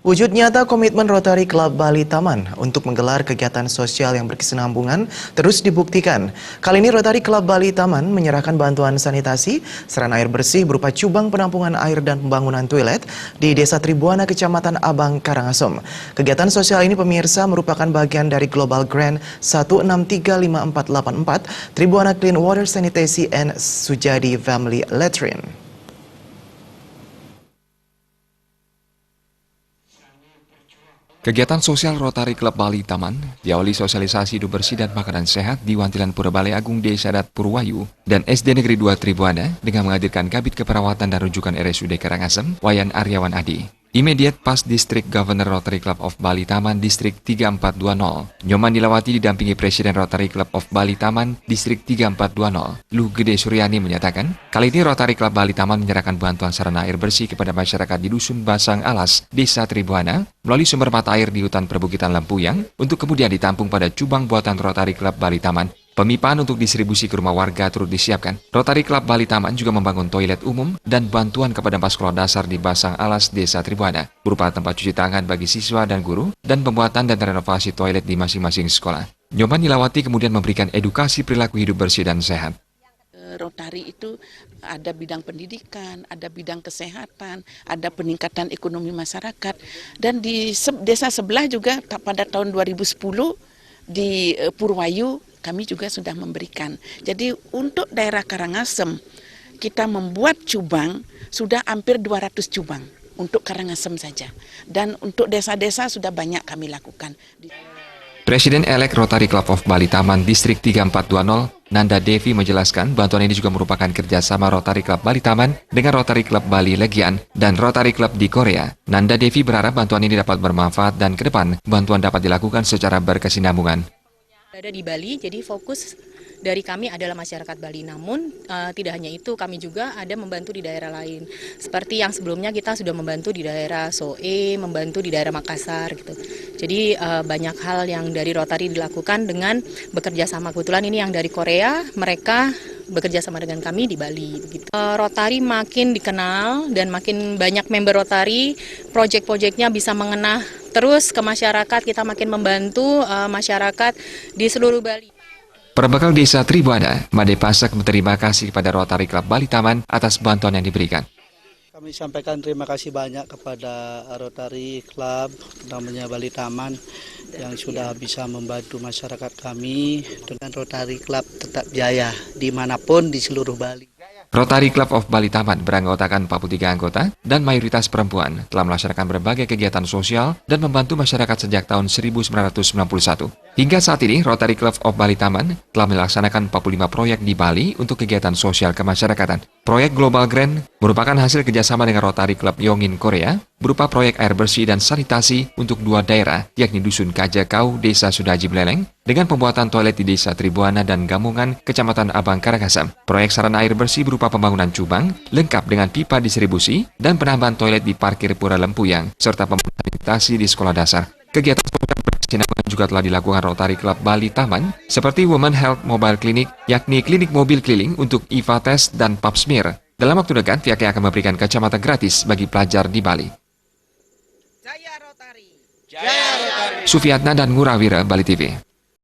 Wujud nyata komitmen Rotary Club Bali Taman untuk menggelar kegiatan sosial yang berkesinambungan terus dibuktikan. Kali ini Rotary Club Bali Taman menyerahkan bantuan sanitasi, sarana air bersih berupa cubang penampungan air dan pembangunan toilet di Desa Tribuana, Kecamatan Abang, Karangasem. Kegiatan sosial ini pemirsa merupakan bagian dari Global Grant 163544 Tribuana Clean Water Sanitasi and Sujadi Family Latrine. Kegiatan sosial Rotary Club Bali Taman diawali sosialisasi hidup bersih dan makanan sehat di Wantilan Pura Balai Agung Desa Adat Purwayu dan SD Negeri 2 Tribuana dengan menghadirkan Kabid Keperawatan dan Rujukan RSUD Karangasem, Wayan Aryawan Adi. Immediate Past District Governor Rotary Club of Bali Taman Distrik 3420. Nyoman Nilawati didampingi Presiden Rotary Club of Bali Taman Distrik 3420. Lu Gede Suryani menyatakan, kali ini Rotary Club Bali Taman menyerahkan bantuan sarana air bersih kepada masyarakat di Dusun Basang Alas, Desa Tribuana, melalui sumber mata air di hutan perbukitan Lempuyang, untuk kemudian ditampung pada cubang buatan Rotary Club Bali Taman. Pemipaan untuk distribusi ke rumah warga turut disiapkan. Rotary Club Bali Taman juga membangun toilet umum dan bantuan kepada sekolah dasar di Basang Alas, Desa Tribuana, berupa tempat cuci tangan bagi siswa dan guru, dan pembuatan dan renovasi toilet di masing-masing sekolah. Nyoman Nilawati kemudian memberikan edukasi perilaku hidup bersih dan sehat. Rotary itu ada bidang pendidikan, ada bidang kesehatan, ada peningkatan ekonomi masyarakat. Dan di desa sebelah juga pada tahun 2010 di Purwayu kami juga sudah memberikan. Jadi untuk daerah Karangasem kita membuat cubang sudah hampir 200 cubang untuk Karangasem saja. Dan untuk desa-desa sudah banyak kami lakukan. Presiden-elek Rotary Club of Bali Taman Distrik 3420, Nanda Devi menjelaskan bantuan ini juga merupakan kerjasama Rotary Club Bali Taman dengan Rotary Club Bali Legian dan Rotary Club di Korea. Nanda Devi berharap bantuan ini dapat bermanfaat dan ke depan bantuan dapat dilakukan secara berkesinambungan. Ada di Bali, jadi fokus dari kami adalah masyarakat Bali. Namun tidak hanya itu, kami juga ada membantu di daerah lain. Seperti yang sebelumnya kita sudah membantu di daerah Soe, membantu di daerah Makassar gitu. Jadi banyak hal yang dari Rotary dilakukan dengan bekerja sama. Kebetulan ini yang dari Korea, mereka bekerja sama dengan kami di Bali. Begitu. Rotary makin dikenal dan makin banyak member Rotary, proyek-proyeknya bisa mengena terus ke masyarakat, kita makin membantu masyarakat di seluruh Bali. Perbekal Desa Tribuana, Made Pasak berterima kasih kepada Rotary Club Bali Taman atas bantuan yang diberikan. Kami sampaikan terima kasih banyak kepada Rotary Club namanya Bali Taman yang sudah bisa membantu masyarakat kami dengan Rotary Club tetap jaya dimanapun di seluruh Bali. Rotary Club of Bali Taman beranggotakan 43 anggota dan mayoritas perempuan, telah melaksanakan berbagai kegiatan sosial dan membantu masyarakat sejak tahun 1991. Hingga saat ini, Rotary Club of Bali Taman telah melaksanakan 45 proyek di Bali untuk kegiatan sosial kemasyarakatan. Proyek Global Grant merupakan hasil kerjasama dengan Rotary Club Yongin Korea, berupa proyek air bersih dan sanitasi untuk 2 daerah, yakni Dusun Kajakau, Desa Sudaji Beleleng, dengan pembuatan toilet di Desa Tribuana dan Gamungan, Kecamatan Abang, Karangasem. Proyek sarana air bersih berupa pembangunan cubang, lengkap dengan pipa distribusi, dan penambahan toilet di Parkir Pura Lempuyang, serta pembangunan sanitasi di sekolah dasar. Kegiatan sosial berkesinambungan juga telah dilakukan Rotary Club Bali Taman, seperti Women Health Mobile Clinic, yakni klinik mobil keliling untuk IVA test dan pap smear. Dalam waktu dekat, pihaknya akan memberikan kacamata gratis bagi pelajar di Bali. Jaya Rotary! Jaya Rotary! Sufiatna dan Ngurawira, Bali TV.